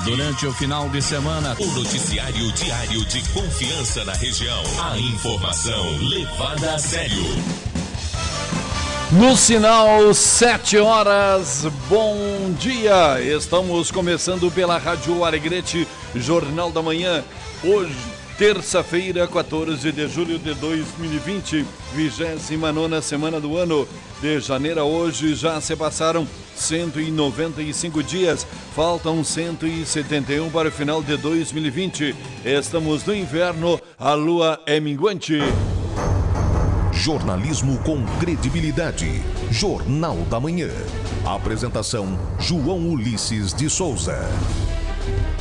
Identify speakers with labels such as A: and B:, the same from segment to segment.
A: Durante o final de semana,
B: o noticiário diário de confiança na região. A informação levada a sério.
C: No sinal 7 horas, bom dia. Estamos começando pela Rádio Alegrete, Jornal da Manhã. Hoje, terça-feira, 14 de julho de 2020, 29ª semana do ano. De janeiro a hoje já se passaram 195 dias, faltam 171 para o final de 2020. Estamos no inverno, a lua é minguante.
B: Jornalismo com credibilidade. Jornal da Manhã. Apresentação: João Ulisses de Souza.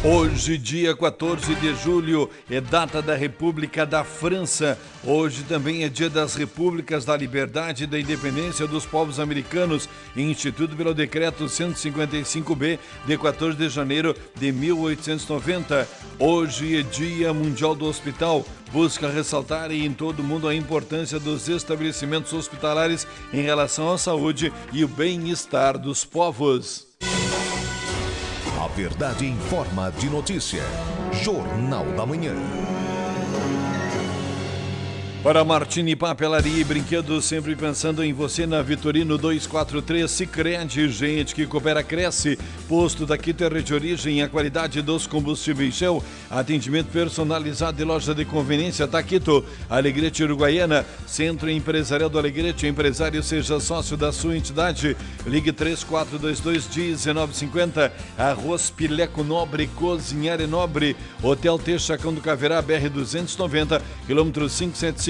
C: Hoje, dia 14 de julho, é data da República da França. Hoje também é dia das Repúblicas da Liberdade e da Independência dos Povos Americanos, instituído pelo Decreto 155B, de 14 de janeiro de 1890. Hoje é Dia Mundial do Hospital. Busca ressaltar em todo o mundo a importância dos estabelecimentos hospitalares em relação à saúde e o bem-estar dos povos.
B: A verdade em forma de notícia. Jornal da Manhã.
C: Para Martini Papelaria e Brinquedos, sempre pensando em você na Vitorino 243, Sicredi, gente que coopera, cresce. Posto da Quito é de origem, a qualidade dos combustíveis Shell, atendimento personalizado e loja de conveniência Taquito, Alegrete Uruguaiana, Centro Empresarial do Alegrete, empresário seja sócio da sua entidade, ligue 3422-1950, Arroz Pileco Nobre, Cozinhar é Nobre, Hotel T Chacão do Caverá, BR 290, quilômetro 575,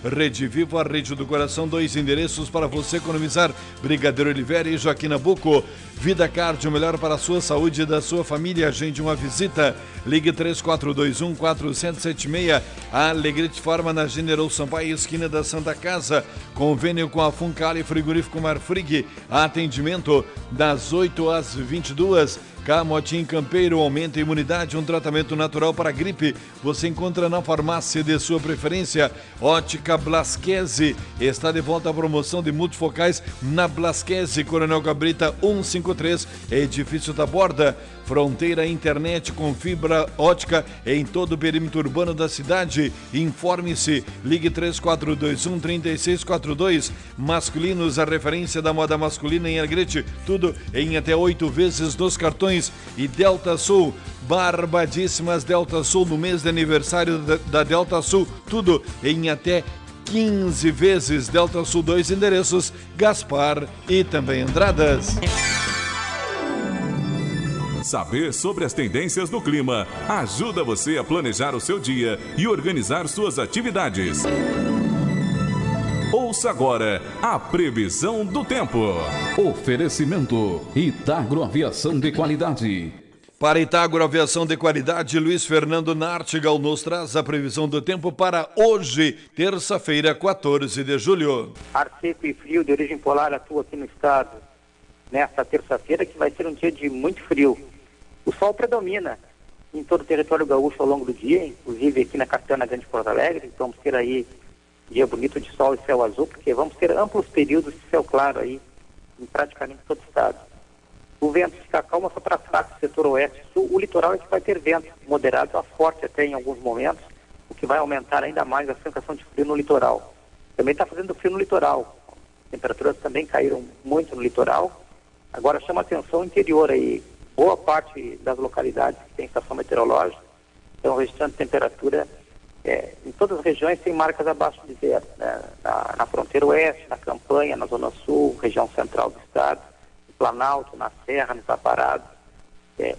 C: Rede Vivo, a rede do coração, 2 endereços para você economizar, Brigadeiro Oliveira e Joaquim Nabuco. Vida Card, o melhor para a sua saúde e da sua família. Agende uma visita. Ligue 3421-4776. A Alegrete Farma na General Sampaio, esquina da Santa Casa. Convênio com a Funcal e Frigorífico Marfrig. Atendimento das 8 às 22. Camotim Campeiro, aumenta a imunidade, um tratamento natural para a gripe. Você encontra na farmácia de sua preferência. Ótica Blasquese, está de volta a promoção de multifocais na Blasquese, Coronel Cabrita 153, Edifício da Borda. Fronteira Internet com fibra ótica em todo o perímetro urbano da cidade. Informe-se, ligue 3421-3642. Masculinos, a referência da moda masculina em Alegrete, tudo em até 8 vezes nos cartões. E Delta Sul, barbadíssimas Delta Sul no mês de aniversário da Delta Sul, tudo em até 15 vezes. Delta Sul, 2 endereços, Gaspar e também Andradas.
D: Saber sobre as tendências do clima ajuda você a planejar o seu dia e organizar suas atividades. Ouça agora a previsão do tempo.
A: Oferecimento Itagro Aviação de Qualidade.
C: Para Itagro Aviação de Qualidade, Luiz Fernando Nartigal nos traz a previsão do tempo para hoje, terça-feira, 14 de julho.
E: Ar seco e frio de origem polar atua aqui no estado nesta terça-feira, que vai ser um dia de muito frio. O sol predomina em todo o território gaúcho ao longo do dia, inclusive aqui na capital, na Grande Porto Alegre. Então vamos ter aí dia bonito de sol e céu azul, porque vamos ter amplos períodos de céu claro aí em praticamente todo o estado. O vento fica calmo só para fraco no setor oeste e sul. O litoral é que vai ter vento moderado a forte até em alguns momentos, o que vai aumentar ainda mais a sensação de frio no litoral. Também está fazendo frio no litoral. As temperaturas também caíram muito no litoral. Agora chama atenção o interior aí. Boa parte das localidades que tem estação meteorológica estão registrando temperatura em todas as regiões tem marcas abaixo de zero, né? Na fronteira oeste, na Campanha, na Zona Sul, região central do estado, no Planalto, na Serra, no Taparado.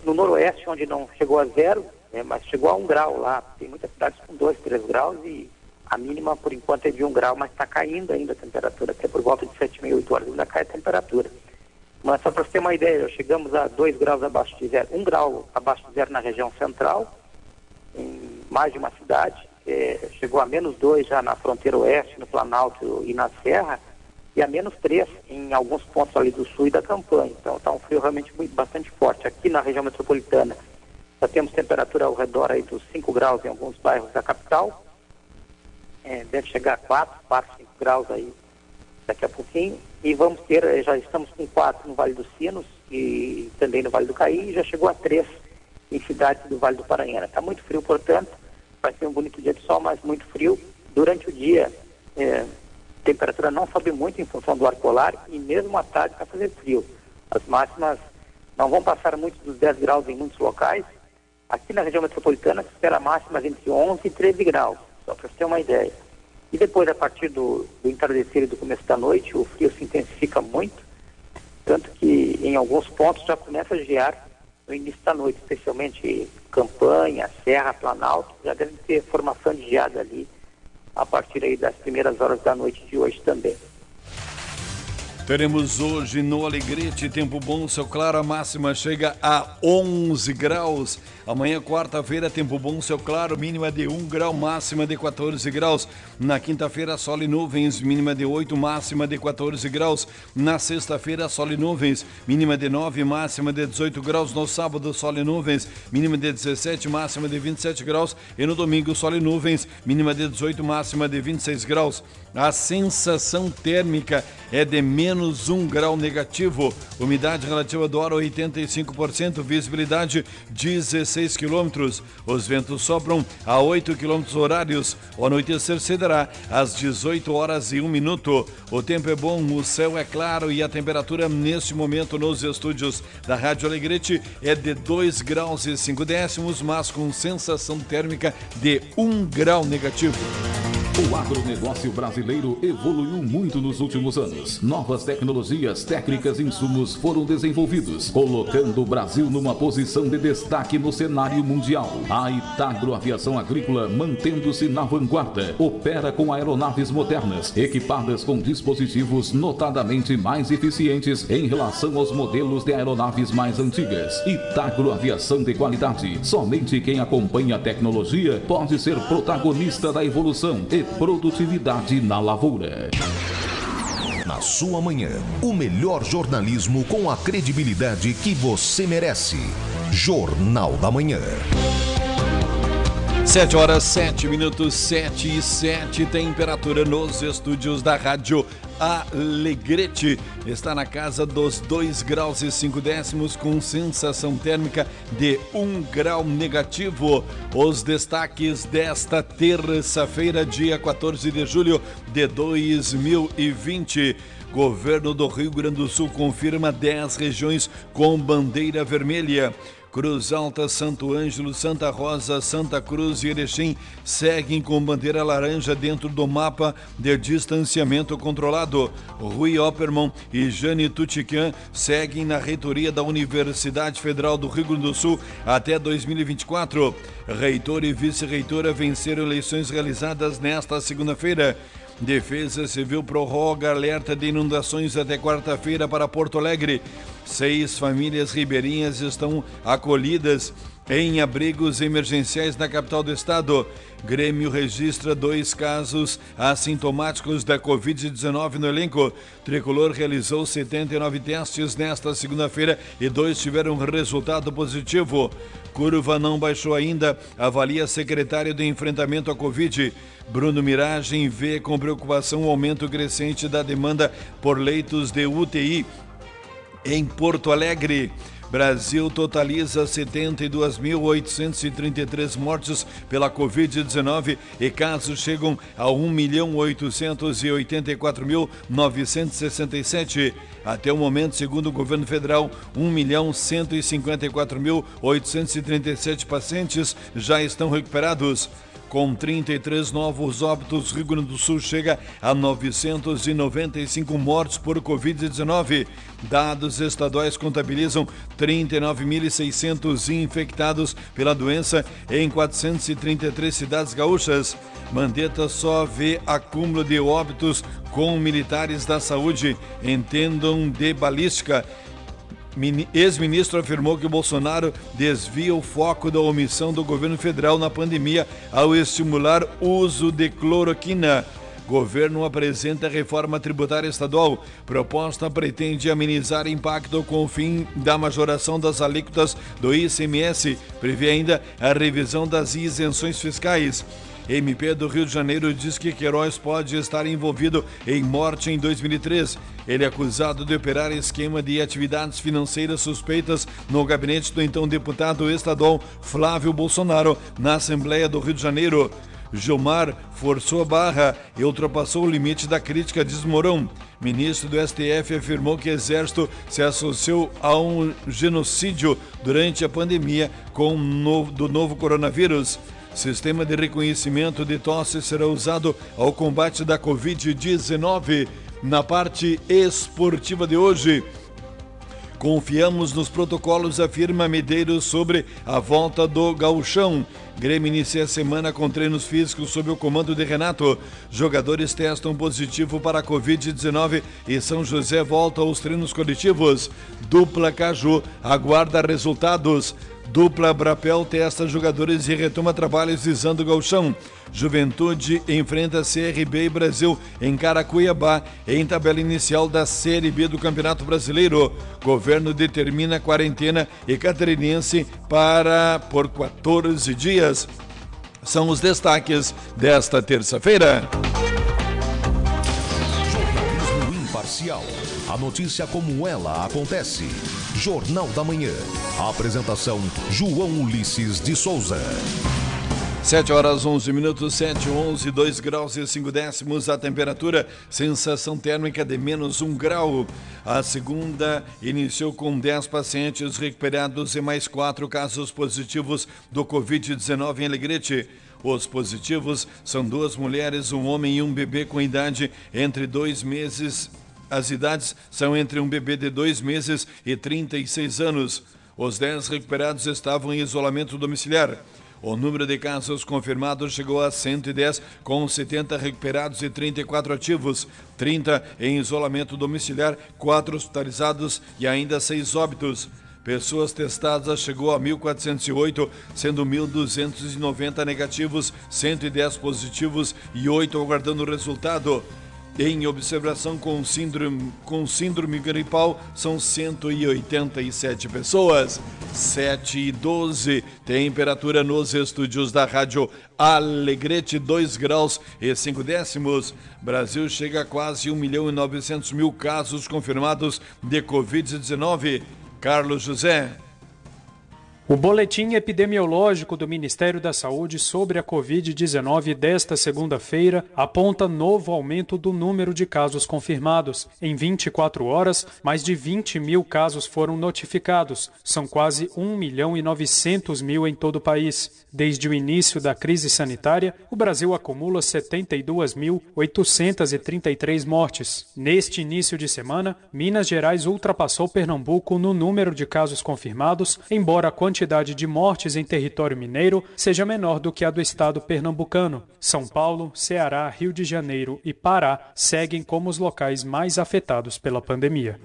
E: No noroeste, onde não chegou a zero, mas chegou a 1 grau lá. Tem muitas cidades com 2, 3 graus e a mínima por enquanto é de 1 grau, mas está caindo ainda a temperatura, até por volta de 7h30, 8 horas ainda cai a temperatura. Mas só para você ter uma ideia, chegamos a 2 graus abaixo de zero, 1 grau abaixo de zero na região central, em mais de uma cidade, chegou a -2 já na fronteira oeste, no Planalto e na Serra, e a -3 em alguns pontos ali do sul e da Campanha. Então está um frio realmente bastante forte. Aqui na região metropolitana já temos temperatura ao redor aí dos 5 graus em alguns bairros da capital, deve chegar a 4, 5 graus aí daqui a pouquinho, e vamos ter, já estamos com 4 no Vale dos Sinos e também no Vale do Caí, e já chegou a 3 em cidades do Vale do Paranhana. Está muito frio, portanto, vai ser um bonito dia de sol, mas muito frio. Durante o dia, a temperatura não sobe muito em função do ar polar e mesmo à tarde vai fazer frio. As máximas não vão passar muito dos 10 graus em muitos locais. Aqui na região metropolitana se espera máximas entre 11 e 13 graus, só para você ter uma ideia. E depois, a partir do entardecer e do começo da noite, o frio se intensifica muito, tanto que em alguns pontos já começa a gear no início da noite, especialmente Campanha, Serra, Planalto, já deve ter formação de geada ali a partir aí das primeiras horas da noite de hoje também.
C: Teremos hoje no Alegrete tempo bom, céu claro, a máxima chega a 11 graus. Amanhã, quarta-feira, tempo bom, céu claro, mínima de 1 grau, máxima de 14 graus. Na quinta-feira, sol e nuvens, mínima de 8, máxima de 14 graus. Na sexta-feira, sol e nuvens, mínima de 9, máxima de 18 graus. No sábado, sol e nuvens, mínima de 17, máxima de 27 graus. E no domingo, sol e nuvens, mínima de 18, máxima de 26 graus. A sensação térmica é de menos 1 grau negativo, umidade relativa do ar 85%, visibilidade 16 quilômetros. Os ventos sopram a 8 quilômetros horários. O anoitecer se dará às 18 horas e 1 minuto. O tempo é bom, o céu é claro e a temperatura neste momento nos estúdios da Rádio Alegrete é de 2 graus e 5 décimos, mas com sensação térmica de 1 grau negativo.
A: O agronegócio brasileiro evoluiu muito nos últimos anos. Novas tecnologias, técnicas e insumos foram desenvolvidos, colocando o Brasil numa posição de destaque no cenário mundial. A Itagro Aviação Agrícola, mantendo-se na vanguarda, opera com aeronaves modernas, equipadas com dispositivos notadamente mais eficientes em relação aos modelos de aeronaves mais antigas. Itagro Aviação de qualidade. Somente quem acompanha a tecnologia pode ser protagonista da evolução e produtividade na lavoura.
B: Na sua manhã, o melhor jornalismo com a credibilidade que você merece. Jornal da Manhã.
C: 7 horas, 7 minutos, 7 e 7, temperatura nos estúdios da Rádio Alegrete. Está na casa dos 2 graus e 5 décimos, com sensação térmica de 1 grau negativo. Os destaques desta terça-feira, dia 14 de julho de 2020. Governo do Rio Grande do Sul confirma 10 regiões com bandeira vermelha. Cruz Alta, Santo Ângelo, Santa Rosa, Santa Cruz e Erechim seguem com bandeira laranja dentro do mapa de distanciamento controlado. Rui Oppermann e Jane Tutican seguem na reitoria da Universidade Federal do Rio Grande do Sul até 2024. Reitor e vice-reitora venceram eleições realizadas nesta segunda-feira. Defesa Civil prorroga alerta de inundações até quarta-feira para Porto Alegre. 6 famílias ribeirinhas estão acolhidas em abrigos emergenciais na capital do estado. Grêmio registra 2 casos assintomáticos da Covid-19 no elenco. Tricolor realizou 79 testes nesta segunda-feira e 2 tiveram resultado positivo. Curva não baixou ainda, avalia secretário de enfrentamento à Covid. Bruno Miragem vê com preocupação o aumento crescente da demanda por leitos de UTI em Porto Alegre. Brasil totaliza 72.833 mortes pela Covid-19 e casos chegam a 1.884.967. Até o momento, segundo o governo federal, 1.154.837 pacientes já estão recuperados. Com 33 novos óbitos, Rio Grande do Sul chega a 995 mortes por Covid-19. Dados estaduais contabilizam 39.600 infectados pela doença em 433 cidades gaúchas. Mandetta só vê acúmulo de óbitos com militares da saúde. Entendam de balística. Ex-ministro afirmou que Bolsonaro desvia o foco da omissão do governo federal na pandemia ao estimular o uso de cloroquina. Governo apresenta reforma tributária estadual. Proposta pretende amenizar impacto com o fim da majoração das alíquotas do ICMS. Prevê ainda a revisão das isenções fiscais. MP do Rio de Janeiro diz que Queiroz pode estar envolvido em morte em 2003. Ele é acusado de operar esquema de atividades financeiras suspeitas no gabinete do então deputado estadual Flávio Bolsonaro na Assembleia do Rio de Janeiro. Gilmar forçou a barra e ultrapassou o limite da crítica, diz Mourão. Ministro do STF afirmou que o Exército se associou a um genocídio durante a pandemia do novo coronavírus. Sistema de reconhecimento de tosse será usado ao combate da Covid-19. Na parte esportiva de hoje, confiamos nos protocolos, afirma Medeiros sobre a volta do Gauchão. Grêmio inicia a semana com treinos físicos sob o comando de Renato. Jogadores testam positivo para a Covid-19 e São José volta aos treinos coletivos. Dupla Caju aguarda resultados. Dupla Brapel testa jogadores e retoma trabalhos visando o Gauchão. Juventude enfrenta CRB e Brasil encara Cuiabá em tabela inicial da Série B do Campeonato Brasileiro. Governo determina quarentena e catarinense por 14 dias. São os destaques desta terça-feira.
B: Jornalismo imparcial. A notícia como ela acontece. Jornal da Manhã. A apresentação, João Ulisses de Souza.
C: 7 horas 11 minutos, 7:11, 2 graus e 5 décimos a temperatura, sensação térmica de menos 1 grau. A segunda iniciou com 10 pacientes recuperados e mais 4 casos positivos do Covid-19 em Alegrete. Os positivos são 2 mulheres, um homem e um bebê com idade entre 2 meses. As idades são entre um bebê de 2 meses e 36 anos. Os 10 recuperados estavam em isolamento domiciliar. O número de casos confirmados chegou a 110, com 70 recuperados e 34 ativos, 30 em isolamento domiciliar, 4 hospitalizados e ainda 6 óbitos. Pessoas testadas chegou a 1.408, sendo 1.290 negativos, 110 positivos e 8 aguardando o resultado. Em observação com síndrome gripal, são 187 pessoas. 7:12, temperatura nos estúdios da Rádio Alegrete, 2 graus e 5 décimos. Brasil chega a quase 1.900.000 casos confirmados de Covid-19. Carlos José.
F: O boletim epidemiológico do Ministério da Saúde sobre a Covid-19 desta segunda-feira aponta novo aumento do número de casos confirmados. Em 24 horas, mais de 20 mil casos foram notificados. São quase 1.900.000 em todo o país. Desde o início da crise sanitária, o Brasil acumula 72.833 mortes. Neste início de semana, Minas Gerais ultrapassou Pernambuco no número de casos confirmados, embora a quantidade de mortes em território mineiro seja menor do que a do estado pernambucano. São Paulo, Ceará, Rio de Janeiro e Pará seguem como os locais mais afetados pela pandemia.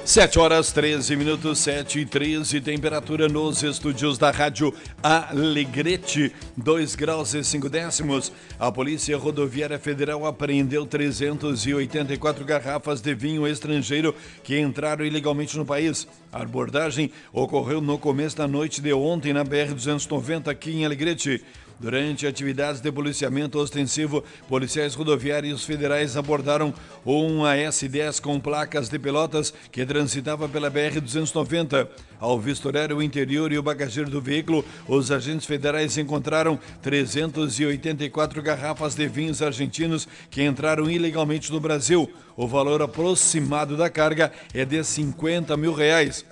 C: 7 horas 13 minutos, 7:13, temperatura nos estúdios da Rádio Alegrete, 2 graus e 5 décimos. A Polícia Rodoviária Federal apreendeu 384 garrafas de vinho estrangeiro que entraram ilegalmente no país. A abordagem ocorreu no começo da noite de ontem na BR-290 aqui em Alegrete. Durante atividades de policiamento ostensivo, policiais rodoviários federais abordaram um AS-10 com placas de Pelotas que transitava pela BR-290. Ao vistoriar o interior e o bagageiro do veículo, os agentes federais encontraram 384 garrafas de vinhos argentinos que entraram ilegalmente no Brasil. O valor aproximado da carga é de R$50 mil.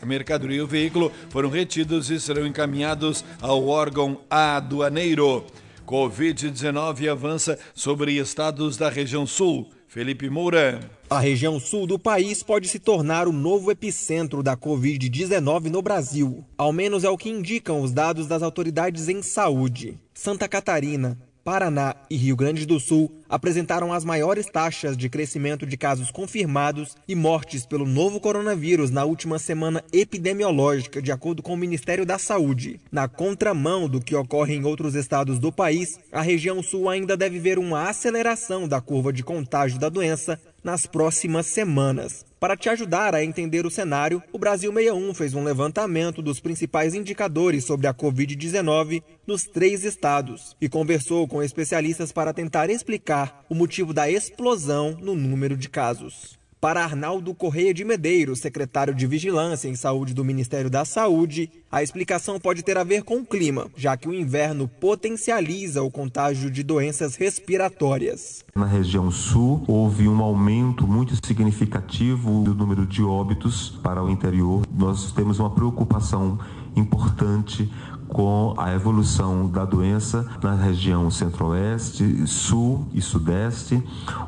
C: A mercadoria e o veículo foram retidos e serão encaminhados ao órgão aduaneiro. Covid-19 avança sobre estados da região sul. Felipe Moura.
G: A região sul do país pode se tornar o novo epicentro da Covid-19 no Brasil. Ao menos é o que indicam os dados das autoridades em saúde. Santa Catarina, Paraná e Rio Grande do Sul apresentaram as maiores taxas de crescimento de casos confirmados e mortes pelo novo coronavírus na última semana epidemiológica, de acordo com o Ministério da Saúde. Na contramão do que ocorre em outros estados do país, a região sul ainda deve ver uma aceleração da curva de contágio da doença nas próximas semanas. Para te ajudar a entender o cenário, o Brasil 61 fez um levantamento dos principais indicadores sobre a Covid-19 nos 3 estados e conversou com especialistas para tentar explicar o motivo da explosão no número de casos. Para Arnaldo Correia de Medeiros, secretário de Vigilância em Saúde do Ministério da Saúde, a explicação pode ter a ver com o clima, já que o inverno potencializa o contágio de doenças respiratórias.
H: Na região sul, houve um aumento muito significativo do número de óbitos para o interior. Nós temos uma preocupação importante com a evolução da doença na região centro-oeste, sul e sudeste,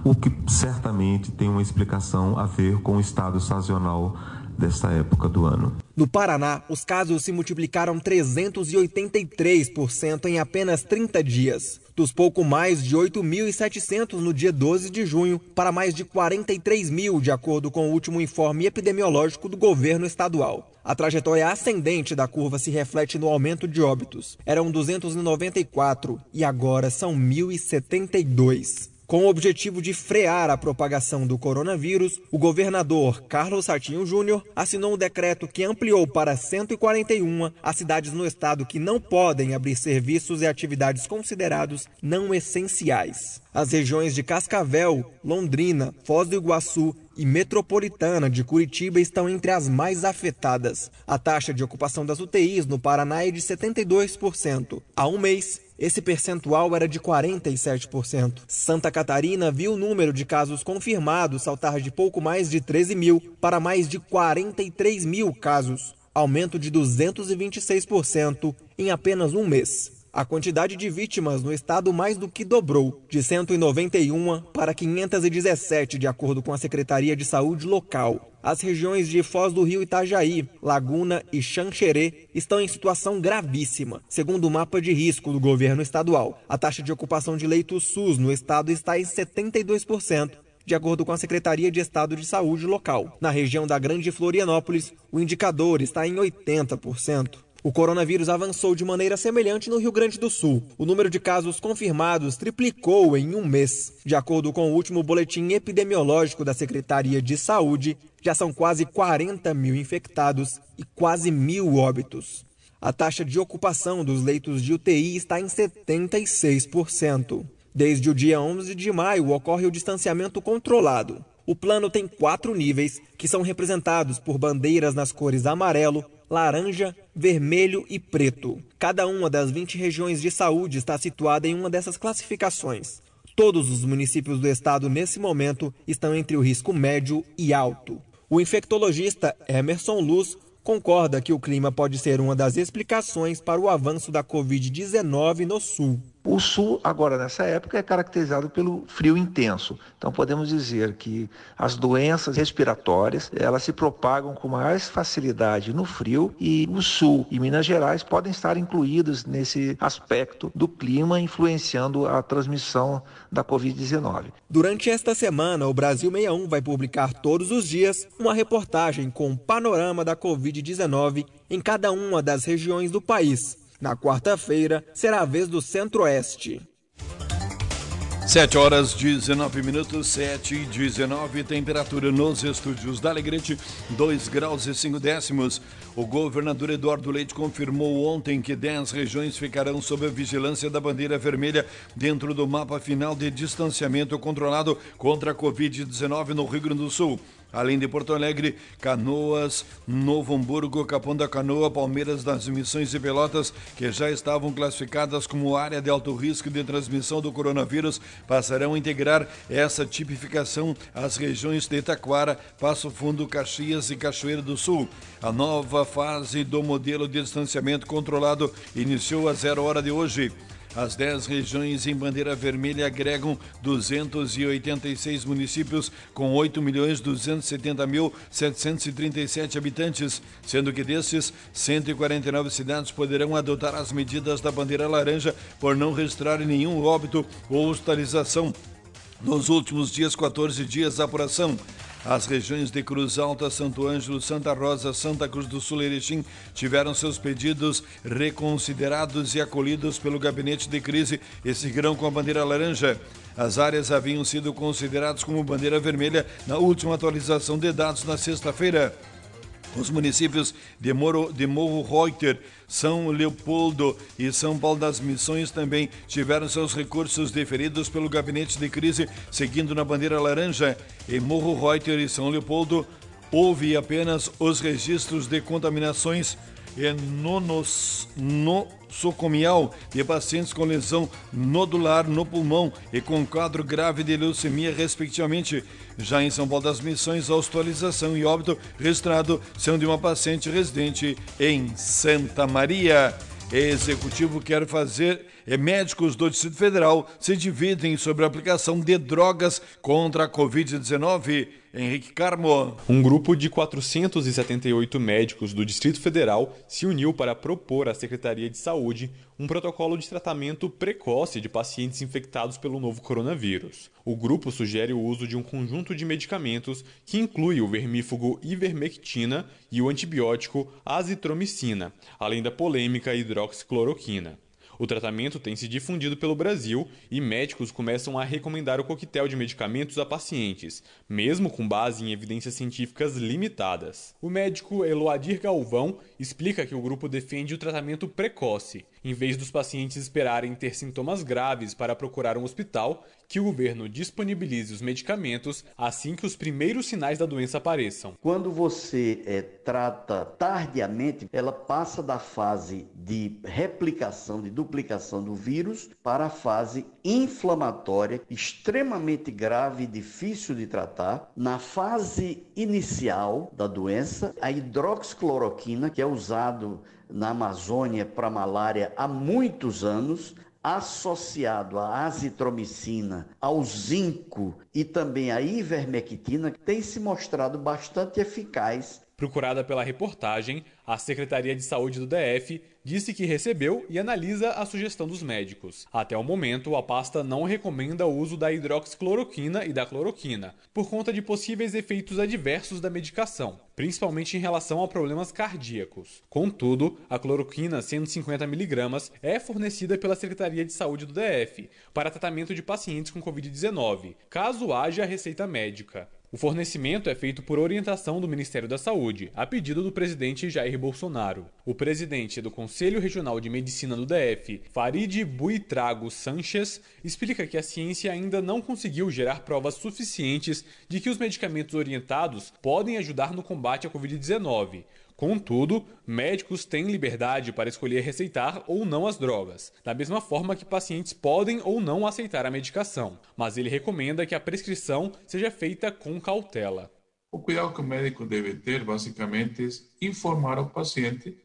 H: o que certamente tem uma explicação a ver com o estado sazonal desta época do ano.
G: No Paraná, os casos se multiplicaram 383% em apenas 30 dias. Dos pouco mais de 8.700 no dia 12 de junho para mais de 43 mil, de acordo com o último informe epidemiológico do governo estadual. A trajetória ascendente da curva se reflete no aumento de óbitos. Eram 294 e agora são 1.072. Com o objetivo de frear a propagação do coronavírus, o governador Carlos Sartinho Júnior assinou um decreto que ampliou para 141 as cidades no estado que não podem abrir serviços e atividades considerados não essenciais. As regiões de Cascavel, Londrina, Foz do Iguaçu e Metropolitana de Curitiba estão entre as mais afetadas. A taxa de ocupação das UTIs no Paraná é de 72%. Há um mês, esse percentual era de 47%. Santa Catarina viu o número de casos confirmados saltar de pouco mais de 13 mil para mais de 43 mil casos, aumento de 226% em apenas um mês. A quantidade de vítimas no estado mais do que dobrou, de 191 para 517, de acordo com a Secretaria de Saúde local. As regiões de Foz do Rio, Itajaí, Laguna e Xanxerê estão em situação gravíssima, segundo o mapa de risco do governo estadual. A taxa de ocupação de leitos SUS no estado está em 72%. De acordo com a Secretaria de Estado de Saúde local. Na região da Grande Florianópolis, o indicador está em 80%. O coronavírus avançou de maneira semelhante no Rio Grande do Sul. O número de casos confirmados triplicou em um mês. De acordo com o último boletim epidemiológico da Secretaria de Saúde, já são quase 40 mil infectados e quase 1.000 óbitos. A taxa de ocupação dos leitos de UTI está em 76%. Desde o dia 11 de maio ocorre o distanciamento controlado. O plano tem 4 níveis, que são representados por bandeiras nas cores amarelo, laranja, vermelho e preto. Cada uma das 20 regiões de saúde está situada em uma dessas classificações. Todos os municípios do estado, nesse momento, estão entre o risco médio e alto. O infectologista Emerson Luz concorda que o clima pode ser uma das explicações para o avanço da Covid-19 no sul.
I: O sul, agora nessa época, é caracterizado pelo frio intenso. Então podemos dizer que as doenças respiratórias, elas se propagam com mais facilidade no frio e o sul e Minas Gerais podem estar incluídos nesse aspecto do clima, influenciando a transmissão da Covid-19.
G: Durante esta semana, o Brasil 61 vai publicar todos os dias uma reportagem com um panorama da Covid-19 em cada uma das regiões do país. Na quarta-feira, será a vez do Centro-Oeste.
C: 7h19, 7h19, temperatura nos estúdios da Alegrete, 2 graus e 5 décimos. O governador Eduardo Leite confirmou ontem que 10 regiões ficarão sob a vigilância da bandeira vermelha dentro do mapa final de distanciamento controlado contra a Covid-19 no Rio Grande do Sul. Além de Porto Alegre, Canoas, Novo Hamburgo, Capão da Canoa, Palmeiras das Missões e Pelotas, que já estavam classificadas como área de alto risco de transmissão do coronavírus, passarão a integrar essa tipificação às regiões de Taquara, Passo Fundo, Caxias e Cachoeira do Sul. A nova fase do modelo de distanciamento controlado iniciou às 0 hora de hoje. As 10 regiões em bandeira vermelha agregam 286 municípios com 8.270.737 habitantes, sendo que desses, 149 cidades poderão adotar as medidas da bandeira laranja por não registrar nenhum óbito ou hospitalização nos últimos 14 dias da apuração. As regiões de Cruz Alta, Santo Ângelo, Santa Rosa, Santa Cruz do Sul e Erechim tiveram seus pedidos reconsiderados e acolhidos pelo gabinete de crise e seguirão com a bandeira laranja. As áreas haviam sido consideradas como bandeira vermelha na última atualização de dados na sexta-feira. Os municípios de Morro Reuter, São Leopoldo e São Paulo das Missões também tiveram seus recursos deferidos pelo gabinete de crise, seguindo na bandeira laranja. Em Morro Reuter e São Leopoldo, houve apenas os registros de contaminações nosocomial de pacientes com lesão nodular no pulmão e com quadro grave de leucemia, respectivamente. Já em São Paulo das Missões, a hospitalização e óbito registrado são de uma paciente residente em Santa Maria. Executivo quer fazer médicos do Distrito Federal se dividem sobre a aplicação de drogas contra a Covid-19. Henrique Carmo.
J: Um grupo de 478 médicos do Distrito Federal se uniu para propor à Secretaria de Saúde um protocolo de tratamento precoce de pacientes infectados pelo novo coronavírus. O grupo sugere o uso de um conjunto de medicamentos que inclui o vermífugo ivermectina e o antibiótico azitromicina, além da polêmica hidroxicloroquina. O tratamento tem se difundido pelo Brasil e médicos começam a recomendar o coquetel de medicamentos a pacientes, mesmo com base em evidências científicas limitadas. O médico Eloadir Galvão explica que o grupo defende o tratamento precoce, em vez dos pacientes esperarem ter sintomas graves para procurar um hospital, que o governo disponibilize os medicamentos assim que os primeiros sinais da doença apareçam.
K: Quando você trata tardiamente, ela passa da fase de replicação, de duplicação do vírus, para a fase inflamatória, extremamente grave e difícil de tratar. Na fase inicial da doença, a hidroxicloroquina, que é usado na Amazônia para malária há muitos anos, associado à azitromicina, ao zinco e também à ivermectina, tem se mostrado bastante eficaz.
J: Procurada pela reportagem, a Secretaria de Saúde do DF disse que recebeu e analisa a sugestão dos médicos. Até o momento, a pasta não recomenda o uso da hidroxicloroquina e da cloroquina, por conta de possíveis efeitos adversos da medicação, principalmente em relação a problemas cardíacos. Contudo, a cloroquina 150 mg é fornecida pela Secretaria de Saúde do DF para tratamento de pacientes com Covid-19, caso haja receita médica. O fornecimento é feito por orientação do Ministério da Saúde, a pedido do presidente Jair Bolsonaro. O presidente do Conselho Regional de Medicina do DF, Farid Buitrago Sanches, explica que a ciência ainda não conseguiu gerar provas suficientes de que os medicamentos orientados podem ajudar no combate à Covid-19. Contudo, médicos têm liberdade para escolher receitar ou não as drogas, da mesma forma que pacientes podem ou não aceitar a medicação, mas ele recomenda que a prescrição seja feita com cautela.
L: O cuidado que o médico deve ter, basicamente, é informar ao paciente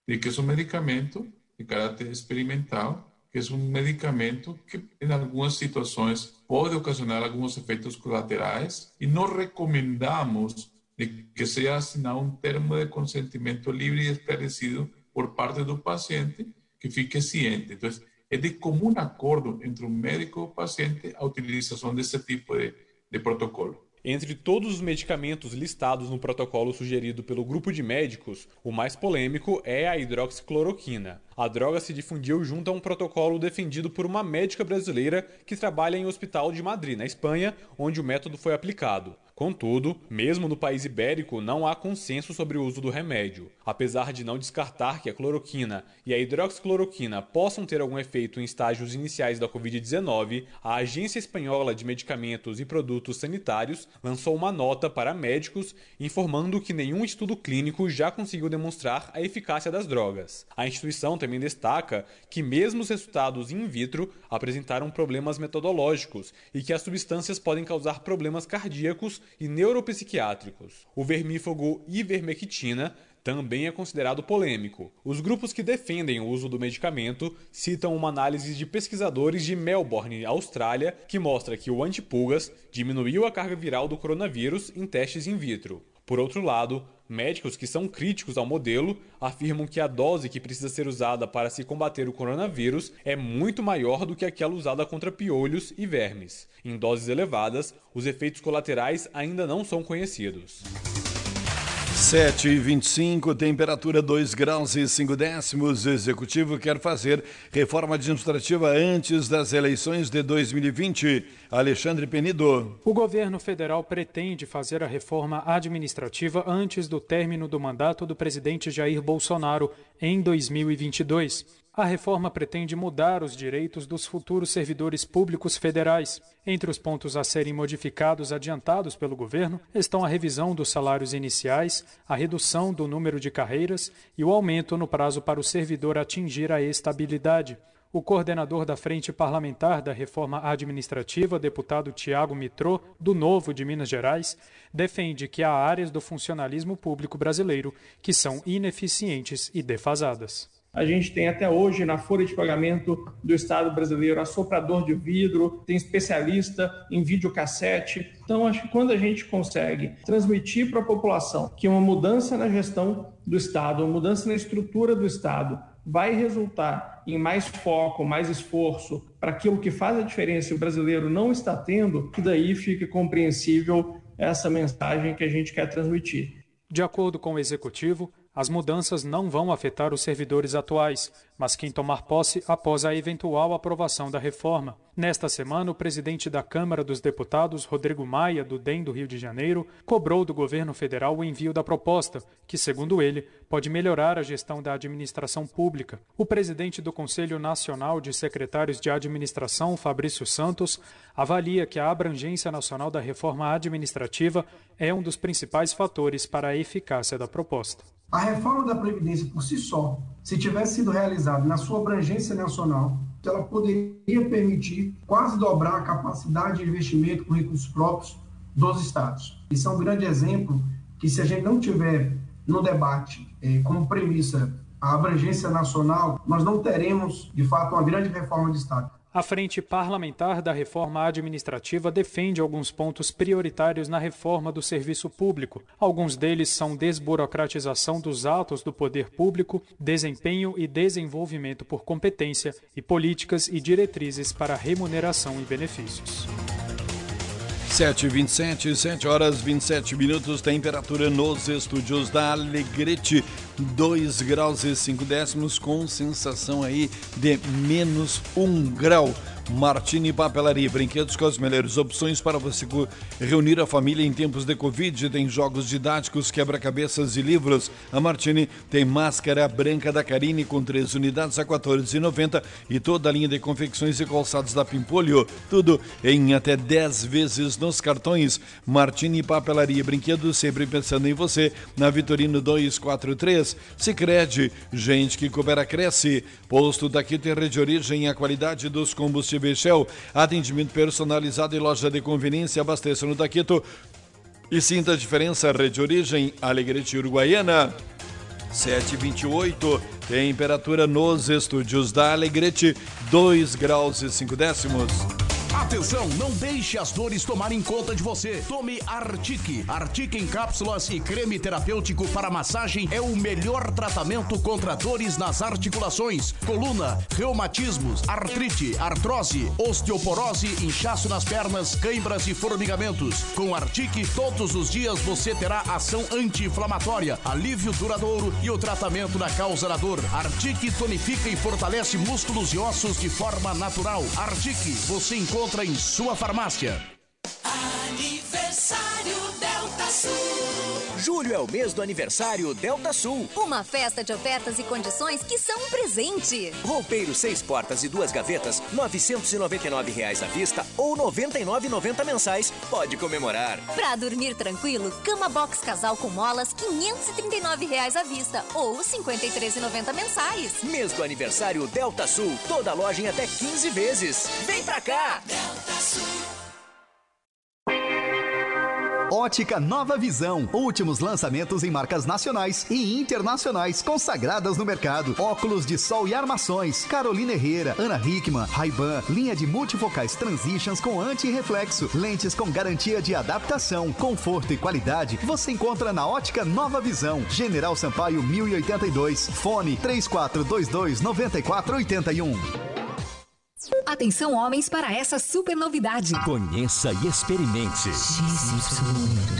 L: de que é um medicamento de caráter experimental, que é um medicamento que, em algumas situações, pode ocasionar alguns efeitos colaterais e nós recomendamos de que seja assinado um termo de consentimento livre e esclarecido por parte do paciente, que fique ciente. Então, é de comum acordo entre o médico e o paciente a utilização desse tipo de protocolo.
J: Entre todos os medicamentos listados no protocolo sugerido pelo grupo de médicos, o mais polêmico é a hidroxicloroquina. A droga se difundiu junto a um protocolo defendido por uma médica brasileira que trabalha em um hospital de Madrid, na Espanha, onde o método foi aplicado. Contudo, mesmo no país ibérico, não há consenso sobre o uso do remédio. Apesar de não descartar que a cloroquina e a hidroxicloroquina possam ter algum efeito em estágios iniciais da Covid-19, a Agência Espanhola de Medicamentos e Produtos Sanitários lançou uma nota para médicos informando que nenhum estudo clínico já conseguiu demonstrar a eficácia das drogas. A instituição também destaca que mesmo os resultados in vitro apresentaram problemas metodológicos e que as substâncias podem causar problemas cardíacos e neuropsiquiátricos. O vermífugo ivermectina também é considerado polêmico. Os grupos que defendem o uso do medicamento citam uma análise de pesquisadores de Melbourne, Austrália, que mostra que o antipulgas diminuiu a carga viral do coronavírus em testes in vitro. Por outro lado, médicos que são críticos ao modelo afirmam que a dose que precisa ser usada para se combater o coronavírus é muito maior do que aquela usada contra piolhos e vermes. Em doses elevadas, os efeitos colaterais ainda não são conhecidos.
C: 7h25, temperatura 2 graus e 5 décimos. O Executivo quer fazer reforma administrativa antes das eleições de 2020. Alexandre Penido.
F: O governo federal pretende fazer a reforma administrativa antes do término do mandato do presidente Jair Bolsonaro em 2022. A reforma pretende mudar os direitos dos futuros servidores públicos federais. Entre os pontos a serem modificados adiantados pelo governo estão a revisão dos salários iniciais, a redução do número de carreiras e o aumento no prazo para o servidor atingir a estabilidade. O coordenador da Frente Parlamentar da Reforma Administrativa, deputado Tiago Mitrô, do Novo de Minas Gerais, defende que há áreas do funcionalismo público brasileiro que são ineficientes e defasadas.
M: A gente tem até hoje na folha de pagamento do Estado brasileiro assoprador de vidro, tem especialista em videocassete. Então, acho que quando a gente consegue transmitir para a população que uma mudança na gestão do Estado, uma mudança na estrutura do Estado, vai resultar em mais foco, mais esforço para aquilo que faz a diferença e o brasileiro não está tendo, que daí fica compreensível essa mensagem que a gente quer transmitir.
F: De acordo com o Executivo, as mudanças não vão afetar os servidores atuais, mas quem tomar posse após a eventual aprovação da reforma. Nesta semana, o presidente da Câmara dos Deputados, Rodrigo Maia, do DEM do Rio de Janeiro, cobrou do governo federal o envio da proposta, que, segundo ele, pode melhorar a gestão da administração pública. O presidente do Conselho Nacional de Secretários de Administração, Fabrício Santos, avalia que a abrangência nacional da reforma administrativa é um dos principais fatores para a eficácia da proposta.
N: A reforma da Previdência por si só, se tivesse sido realizada na sua abrangência nacional, ela poderia permitir quase dobrar a capacidade de investimento com recursos próprios dos estados. Isso é um grande exemplo que, se a gente não tiver no debate como premissa a abrangência nacional, nós não teremos, de fato, uma grande reforma de Estado.
F: A Frente Parlamentar da Reforma Administrativa defende alguns pontos prioritários na reforma do serviço público. Alguns deles são desburocratização dos atos do poder público, desempenho e desenvolvimento por competência e políticas e diretrizes para remuneração e benefícios.
C: 7h27, 7 horas 27 minutos, temperatura nos estúdios da Alegrete, 2 graus e 5 décimos, com sensação aí de menos 1 grau. Martini Papelaria, brinquedos com as melhores opções para você reunir a família em tempos de Covid. Tem jogos didáticos, quebra-cabeças e livros. A Martini tem máscara branca da Carine com 3 unidades a R$ 14,90 e toda a linha de confecções e calçados da Pimpolho. Tudo em até 10 vezes nos cartões. Martini Papelaria, brinquedos sempre pensando em você. Na Vitorino 243. Sicredi, gente que coopera cresce. Posto Taquito e Rede Origem, a qualidade dos combustíveis Shell, atendimento personalizado e loja de conveniência. Abasteça no Taquito e sinta a diferença. Rede Origem, Alegrete Uruguaiana. 7h28, temperatura nos estúdios da Alegrete, 2 graus e 5 décimos.
O: Atenção, não deixe as dores tomarem conta de você. Tome Artic. Artic em cápsulas e creme terapêutico para massagem é o melhor tratamento contra dores nas articulações, coluna, reumatismos, artrite, artrose, osteoporose, inchaço nas pernas, cãibras e formigamentos. Com Artic, todos os dias você terá ação anti-inflamatória, alívio duradouro e o tratamento da causa da dor. Artic tonifica e fortalece músculos e ossos de forma natural. Artic, você encontra em sua farmácia.
P: Aniversário Delta Sul.
Q: Julho é o mês do aniversário Delta Sul.
R: Uma festa de ofertas e condições que são um presente.
Q: Roupeiro 6 portas e 2 gavetas, R$ 999 à vista ou R$ 99,90 mensais. Pode comemorar.
R: Pra dormir tranquilo, cama box casal com molas, R$ 539 à vista ou R$ 53,90 mensais.
Q: Mês do aniversário Delta Sul. Toda loja em até 15 vezes. Vem pra cá!
P: Delta Sul.
S: Ótica Nova Visão. Últimos lançamentos em marcas nacionais e internacionais consagradas no mercado. Óculos de sol e armações. Carolina Herrera, Ana Hickman, Ray-Ban. Linha de multifocais Transitions com anti-reflexo. Lentes com garantia de adaptação. Conforto e qualidade você encontra na Ótica Nova Visão. General Sampaio 1082. Fone 3422-9481.
T: Atenção, homens, para essa super novidade.
U: Conheça e experimente.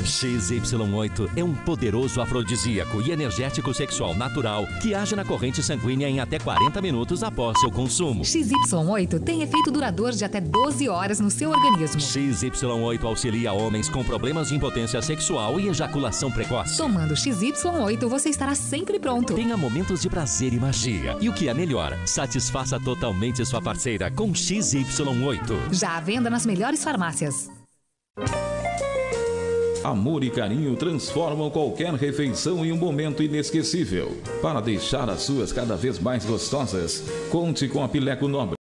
U: XY8 é um poderoso afrodisíaco e energético sexual natural que age na corrente sanguínea em até 40 minutos após seu consumo.
T: XY8 tem efeito duradouro de até 12 horas no seu organismo.
U: XY8 auxilia homens com problemas de impotência sexual e ejaculação precoce.
T: Tomando XY8, você estará sempre pronto.
U: Tenha momentos de prazer e magia. E o que é melhor, satisfaça totalmente sua parceira com XY8.
T: Já à venda nas melhores farmácias.
A: Amor e carinho transformam qualquer refeição em um momento inesquecível. Para deixar as suas cada vez mais gostosas, conte com a Pileco Nobre.